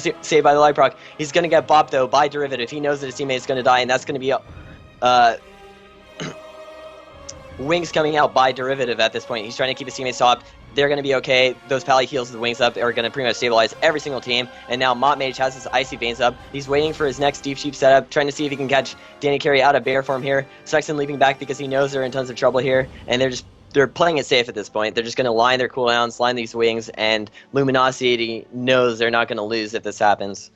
saved by the light proc. He's going to get bopped, though, by Derivative. He knows that his teammate is going to die, and that's going to be wings coming out by Derivative at this point. He's trying to keep his teammates top. They're going to be okay. Those Pally heals with the wings up are going to pretty much stabilize every single team. And now Mott Mage has his Icy Veins up. He's waiting for his next Deep Sheep setup, trying to see if he can catch Danny Carey out of bear form here. Sexton leaping back because he knows they're in tons of trouble here, and they're playing it safe at this point. They're just going to line their cooldowns, line these wings, and Luminosity knows they're not going to lose if this happens.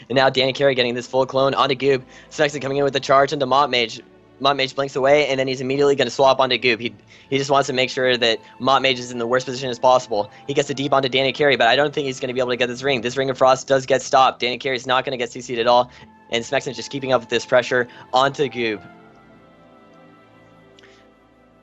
And now Danny Carey getting this full clone onto Goob. Sexton coming in with the charge into Mott Mage. Mott Mage blinks away, and then he's immediately going to swap onto Goob. He just wants to make sure that Mott Mage is in the worst position as possible. He gets the deep onto Danny Carey, but I don't think he's going to be able to get this ring. This Ring of Frost does get stopped. Danny Carey's not going to get CC'd at all, and Smexton's just keeping up with this pressure onto Goob.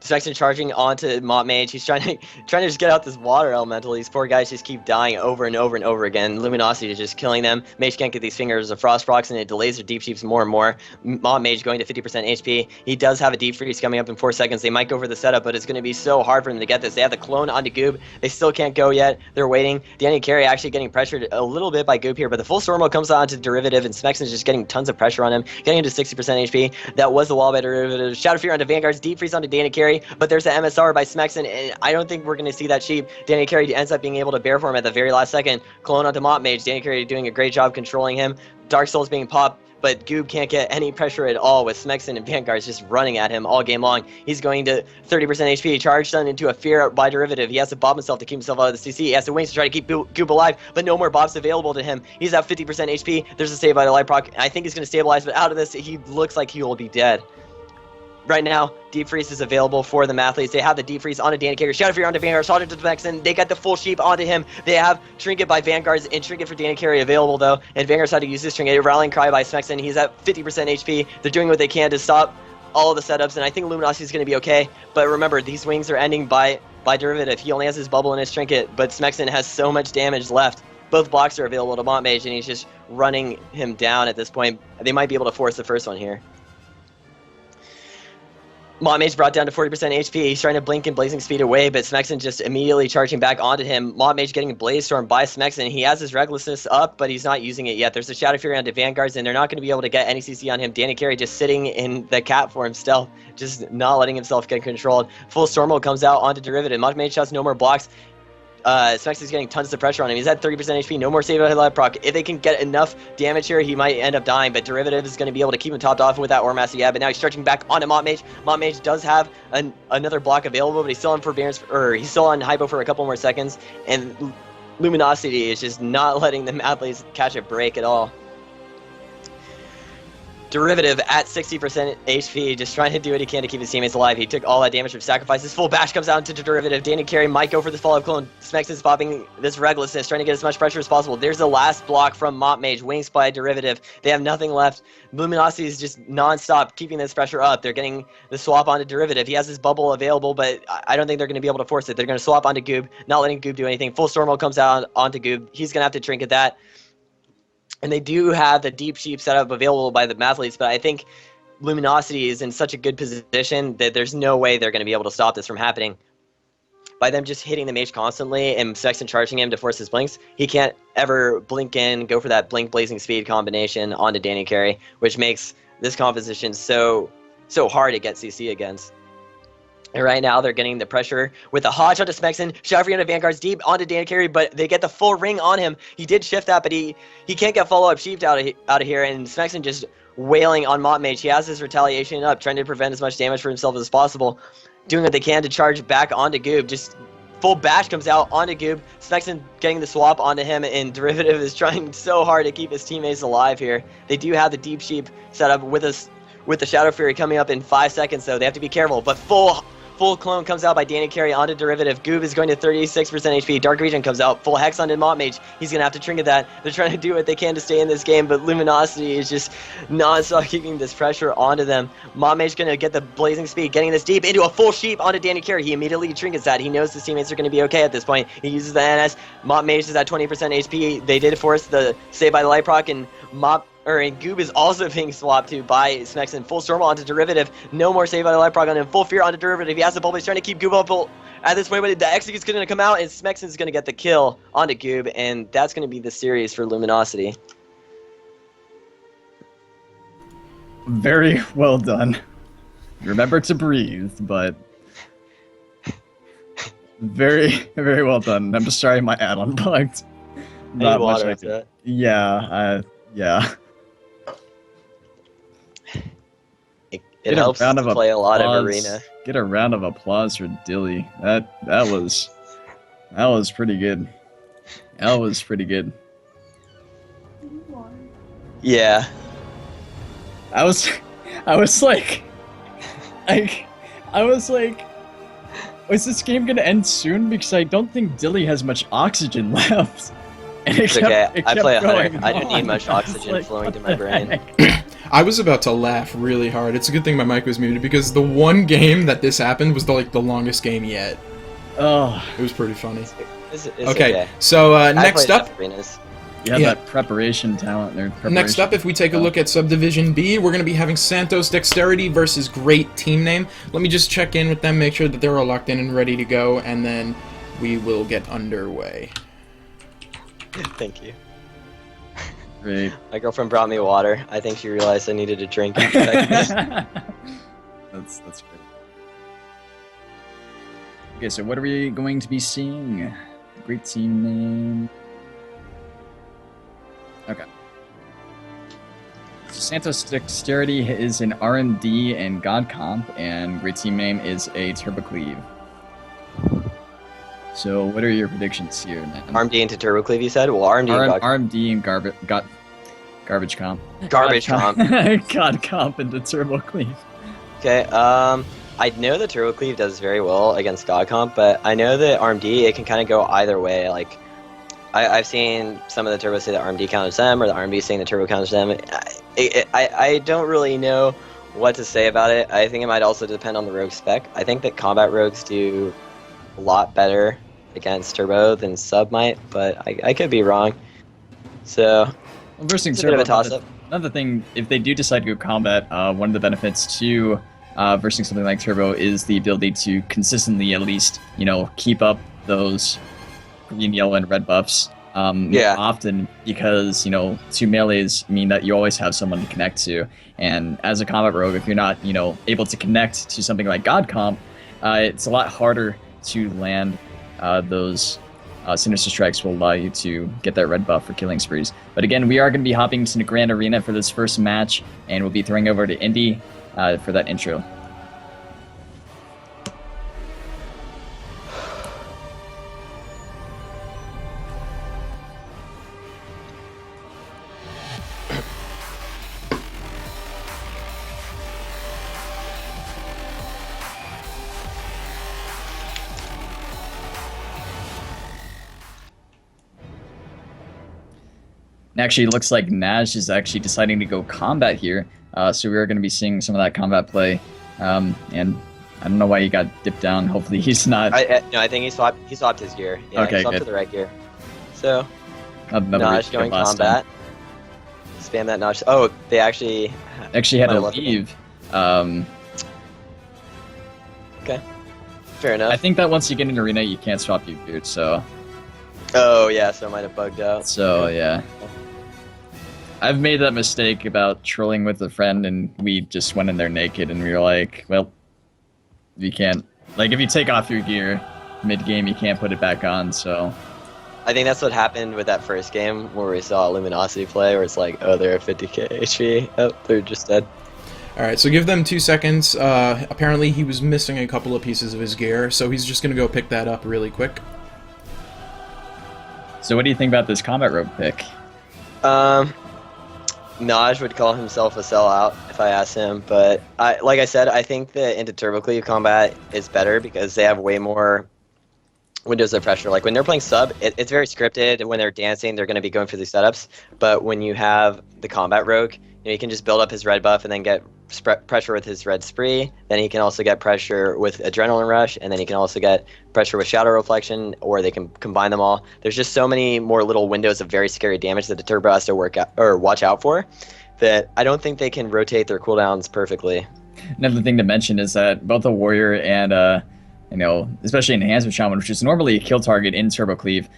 Sexton charging onto Mott Mage. He's trying to just get out this water elemental. These poor guys just keep dying over and over and over again. Luminosity is just killing them. Mage can't get these fingers of Frost procs, and it delays their Deep Sheeps more and more. Mott Mage going to 50% HP. He does have a Deep Freeze coming up in 4 seconds. They might go for the setup, but it's going to be so hard for them to get this. They have the clone onto Goob. They still can't go yet. They're waiting. Danny Carey actually getting pressured a little bit by Goob here, but the full Stormo comes on to Derivative, and Smexton's just getting tons of pressure on him, getting into 60% HP. That was the wall by Derivative. Shadow Fear onto Vanguard's Deep Freeze onto Danny Carey, but there's the MSR by Smexton, and I don't think we're going to see that cheap. Danny Carey ends up being able to bear form at the very last second. Clone onto Mott Mage. Danny Carey doing a great job controlling him. Dark Souls being popped, but Goob can't get any pressure at all with Smexton and Vanguard's just running at him all game long. He's going to 30% HP. Charge Stun into a Fear by Derivative. He has to bob himself to keep himself out of the CC. He has to wings to try to keep Goob alive, but no more bobs available to him. He's at 50% HP. There's a save by the light proc. I think he's going to stabilize, but out of this, he looks like he will be dead. Right now, Deep Freeze is available for the Mathletes. They have the Deep Freeze onto Danny Carey, Shadow Fear onto Vanguard, Shot into Smexton. They got the full sheep onto him. They have Trinket by Vanguards and Trinket for Danny Carey available, though. And Vanguard's had to use this Trinket. Rallying Cry by Smexton. He's at 50% HP. They're doing what they can to stop all of the setups, and I think Luminosity is going to be okay. But remember, these wings are ending by Derivative. He only has his bubble and his Trinket, but Smexton has so much damage left. Both blocks are available to Mott Mage, and he's just running him down at this point. They might be able to force the first one here. Mott Mage brought down to 40% HP. He's trying to blink and Blazing Speed away, but Smexton just immediately charging back onto him. Mott Mage getting a Blaze Storm by Smexton. He has his Recklessness up, but he's not using it yet. There's a Shadow Fury onto Vanguards, and they're not going to be able to get any CC on him. Danny Carey just sitting in the cat form stealth, just not letting himself get controlled. Full Stormo comes out onto Derivative. Mott Mage has no more blocks. Smexton's getting tons of pressure on him. He's at 30% HP, no more save by light proc. If they can get enough damage here, he might end up dying, but Derivative is going to be able to keep him topped off with that Aura Master. Yeah, but now he's stretching back onto Mott Mage. Mott Mage does have another block available, but he's still on forbearance, or he's still on hypo for a couple more seconds, and Luminosity is just not letting the Mathletes catch a break at all. Derivative at 60% HP, just trying to do what he can to keep his teammates alive. He took all that damage from sacrifices. Full bash comes out into Derivative. Danny Carey might go for this follow-up clone. Smexton's popping this Recklessness, trying to get as much pressure as possible. There's the last block from Mott Mage. Wings by Derivative. They have nothing left. Luminosity is just non-stop keeping this pressure up. They're getting the swap onto Derivative. He has his bubble available, but I don't think they're going to be able to force it. They're going to swap onto Goob, not letting Goob do anything. Full Stormo comes out onto Goob. He's going to have to Trinket that. And they do have the Deep Sheep setup available by the Mathletes, but I think Luminosity is in such a good position that there's no way they're going to be able to stop this from happening. By them just hitting the Mage constantly and Sexton charging him to force his blinks, he can't ever blink in, go for that blink Blazing Speed combination onto Danny Carey, which makes this composition so hard to get CC against. And right now, they're getting the pressure with the Hodge onto Smexton, Shadow onto Vanguard's deep onto Danny Carey, but they get the full ring on him. He did shift that, but he can't get follow-up sheeped out of here, and Smexton just wailing on Mott Mage. He has his retaliation up, trying to prevent as much damage for himself as possible, doing what they can to charge back onto Goob. Just full bash comes out onto Goob. Smexton getting the swap onto him, and Derivative is trying so hard to keep his teammates alive here. They do have the Deep Sheep set up with the Shadow Fury coming up in 5 seconds, though. They have to be careful, but Full clone comes out by Danny Carey onto Derivative. Goob is going to 36% HP. Dark Region comes out. Full Hex onto Mott Mage. He's going to have to Trinket that. They're trying to do what they can to stay in this game, but Luminosity is just non-stop keeping this pressure onto them. Mott Mage going to get the Blazing Speed, getting this deep into a full sheep onto Danny Carey. He immediately Trinkets that. He knows his teammates are going to be okay at this point. He uses the NS. Mott Mage is at 20% HP. They did force the Save by the Light proc, and and Goob is also being swapped to by Smexen. Full Storm onto Derivative. No more save by the Life Prog on him. Full Fear onto Derivative. He has the bubble. He's trying to keep Goob up at this point, but the Execute's going to come out, and Smexen's going to get the kill onto Goob, and that's going to be the series for Luminosity. Very well done. Remember to breathe, but very, very well done. I'm just sorry my ad unplugged. Not much like that. Yeah, yeah. It helps to play a lot of Arena. Get a round of applause for Dilly. That was pretty good. That was pretty good. Yeah. I was like, is this game gonna end soon? Because I don't think Dilly has much oxygen left. And it's okay. I play a hunter. I didn't need much oxygen flowing to my brain. I was about to laugh really hard. It's a good thing my mic was muted because the one game that this happened was the longest game yet. Oh, it was pretty funny. It's okay, so next up. Yeah, that preparation talent there. Next up, if we take a look at Subdivision B, we're going to be having Santos Dexterity versus Great Team Name. Let me just check in with them, make sure that they're all locked in and ready to go, and then we will get underway. Thank you. Great. My girlfriend brought me water. I think she realized I needed a drink. That's great. Okay, so what are we going to be seeing? Great Team Name. Okay. So Santos Dexterity is an RMD and God Comp, and Great Team Name is a Turbo Cleave. So what are your predictions here, man? RMD into Turbo Cleave, you said? Well, RMD and Garbage Comp. Garbage Comp. God Comp into Turbo Cleave. Okay, I know the Turbo Cleave does very well against God Comp, but I know that RMD, it can kind of go either way. Like, I've seen some of the turbos say that RMD counters them, or the RMD saying the turbo counters them. I don't really know what to say about it. I think it might also depend on the rogue spec. I think that combat rogues do a lot better against turbo than sub might, but I could be wrong. So, versus it's a bit of a toss-up. Another thing, if they do decide to go combat, one of the benefits to versus something like turbo is the ability to consistently at least, keep up those green, yellow, and red buffs often, because two melees mean that you always have someone to connect to, and as a combat rogue, if you're not able to connect to something like God Comp, it's a lot harder to land those Sinister Strikes will allow you to get that red buff for killing sprees. But again, we are going to be hopping to the Grand Arena for this first match, and we'll be throwing over to Indy for that intro. Actually, it looks like Nash is actually deciding to go combat here, so we are going to be seeing some of that combat play, and I don't know why he got dipped down. Hopefully he's not... No, I think he swapped his gear. Yeah, okay, he swapped good. to the right gear. So, Nash going combat. Spam that Nash. Oh, they actually had to leave. Okay, fair enough. I think that once you get in arena, you can't swap your gear, so... Oh, yeah, so it might have bugged out. So, yeah. I've made that mistake about trolling with a friend, and we just went in there naked, and we were like, well, you can't... Like, if you take off your gear mid-game, you can't put it back on, so... I think that's what happened with that first game, where we saw Luminosity play, where it's like, oh, they're at 50k HP. Oh, they're just dead. Alright, so give them 2 seconds. Apparently he was missing a couple of pieces of his gear, so he's just going to go pick that up really quick. So what do you think about this combat rogue pick? Naj would call himself a sellout if I asked him, but like I said, I think the into Turbo Cleave combat is better because they have way more windows of pressure. Like when they're playing sub, it's very scripted. When they're dancing, they're going to be going for these setups. But when you have the combat rogue, he can just build up his red buff and then get pressure with his red spree. Then he can also get pressure with adrenaline rush, and then he can also get pressure with shadow reflection, or they can combine them all. There's just so many more little windows of very scary damage that the turbo has to watch out for, that I don't think they can rotate their cooldowns perfectly. Another thing to mention is that both the warrior and especially Enhancement Shaman, which is normally a kill target in Turbo Cleave,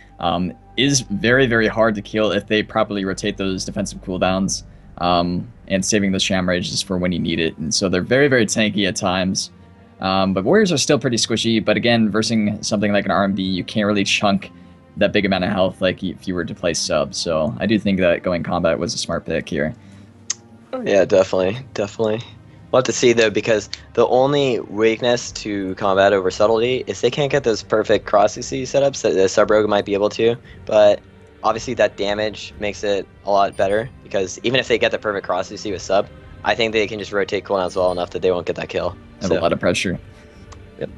is very, very hard to kill if they properly rotate those defensive cooldowns, and saving those Sham Rages for when you need it. And so they're very, very tanky at times. But warriors are still pretty squishy. But again, versing something like an RMB, you can't really chunk that big amount of health like if you were to play sub. So I do think that going combat was a smart pick here. Yeah, definitely. We'll have to see, though, because the only weakness to combat over subtlety is they can't get those perfect cross-CC setups that the sub-rogue might be able to. But obviously that damage makes it a lot better, because even if they get the perfect cross-CC with sub, I think they can just rotate cooldowns well enough that they won't get that kill. Have a lot of pressure. Yep.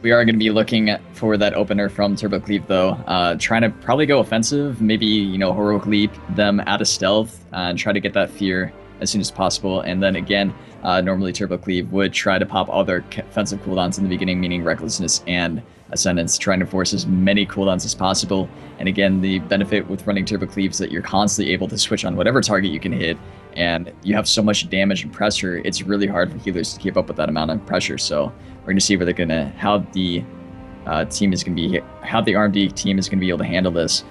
We are going to be looking for that opener from Turbo Cleave, though. Trying to probably go offensive, maybe, Heroic Leap them out of stealth, and try to get that fear as soon as possible. And then again, normally Turbo Cleave would try to pop all their offensive cooldowns in the beginning, meaning Recklessness and Ascendance, trying to force as many cooldowns as possible. And again, the benefit with running Turbo Cleave is that you're constantly able to switch on whatever target you can hit, and you have so much damage and pressure, it's really hard for healers to keep up with that amount of pressure. So we're going to see how the RMD team is going to be able to handle this.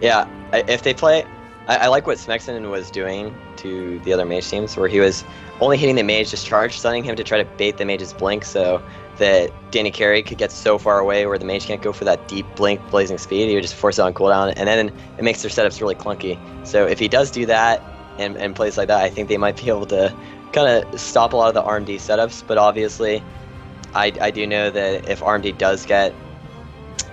Yeah, if they play... I like what Smexen was doing to the other mage teams, where he was only hitting the mage, just charge stunning him to try to bait the mage's blink, so that Danny Carey could get so far away where the mage can't go for that deep blink blazing speed. He would just force it on cooldown, and then it makes their setups really clunky. So if he does do that and plays like that, I think they might be able to kind of stop a lot of the RMD setups. But obviously, I do know that if RMD does get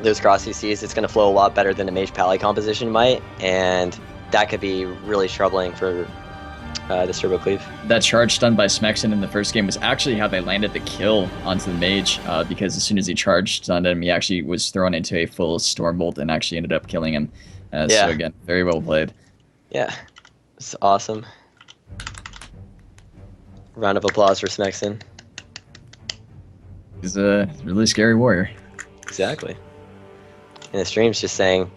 those cross CCs, it's going to flow a lot better than the mage pally composition might, and that could be really troubling for this Turbo Cleave. That charge done by Smexen in the first game was actually how they landed the kill onto the mage, because as soon as he charged on him, he actually was thrown into a full Stormbolt and actually ended up killing him. So again, very well played. Yeah, it's awesome. Round of applause for Smexen. He's a really scary warrior. Exactly. And the stream's just saying,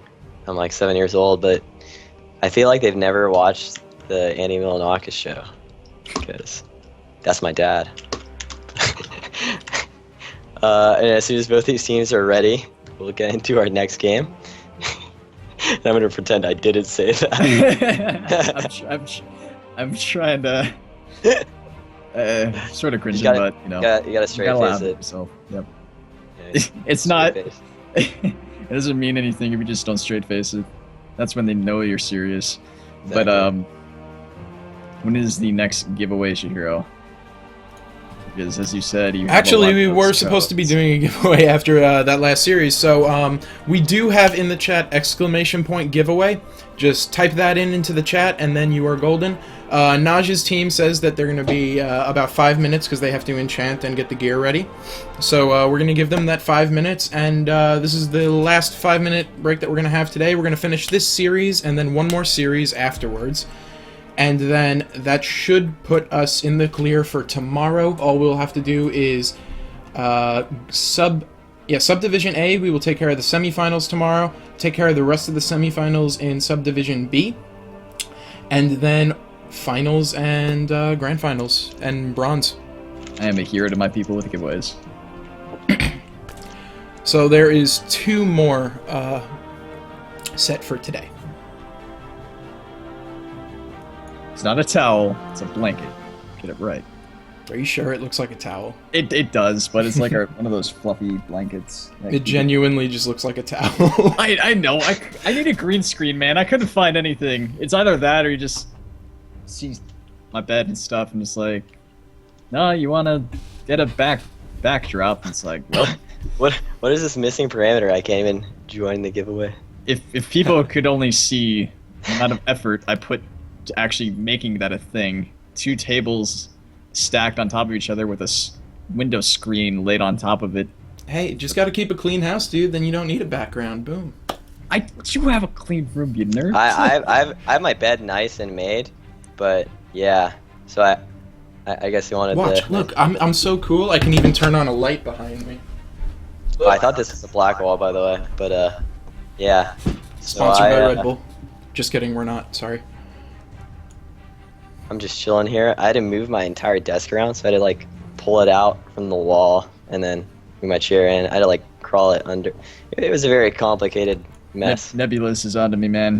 I'm like 7 years old, but I feel like they've never watched the Andy Milonakis show, because that's my dad. And as soon as both these teams are ready, we'll get into our next game. And I'm going to pretend I didn't say that. I'm trying to sort of cringing, but you got to straight face it. So, yep. Yeah, it's not. It doesn't mean anything if you just don't straight face it. That's when they know you're serious. Exactly. But when is the next giveaway, Shihiro? Because as you said, we were supposed to be doing a giveaway after that last series. So we do have in the chat ! giveaway. Just type that into the chat, and then you are golden. Naj's team says that they're going to be about 5 minutes because they have to enchant and get the gear ready. So we're going to give them that 5 minutes, and this is the last 5-minute break that we're going to have today. We're going to finish this series and then one more series afterwards. And then that should put us in the clear for tomorrow. All we'll have to do is Subdivision A, we will take care of the semifinals tomorrow, take care of the rest of the semifinals in Subdivision B, and then finals and grand finals and bronze. I am a hero to my people with giveaways. So there is 2 more set for today. It's not a towel, it's a blanket. Get it right. Are you sure it looks like a towel? It does, but it's like one of those fluffy blankets. It genuinely just looks like a towel. I know. I need a green screen, man. I couldn't find anything. It's either that or you just see my bed and stuff, and it's like, no, you want to get a backdrop. And it's like, well, what is this missing parameter? I can't even join the giveaway. If people could only see the amount of effort I put to actually making that a thing, 2 tables stacked on top of each other with a window screen laid on top of it. Hey, just got to keep a clean house, dude. Then you don't need a background. Boom. I do have a clean room, you nerd. I have my bed nice and made, but yeah. So I guess you wanted Watch, to look, I'm so cool. I can even turn on a light behind me. Oh, I thought this was a black wall, by the way, but yeah. So Sponsored by I, Red Bull. Just kidding, we're not. Sorry. I'm just chilling here. I had to move my entire desk around, so I had to like pull it out from the wall and then move my chair in. I had to like crawl it under. It was a very complicated mess. Nebulous is onto me, man.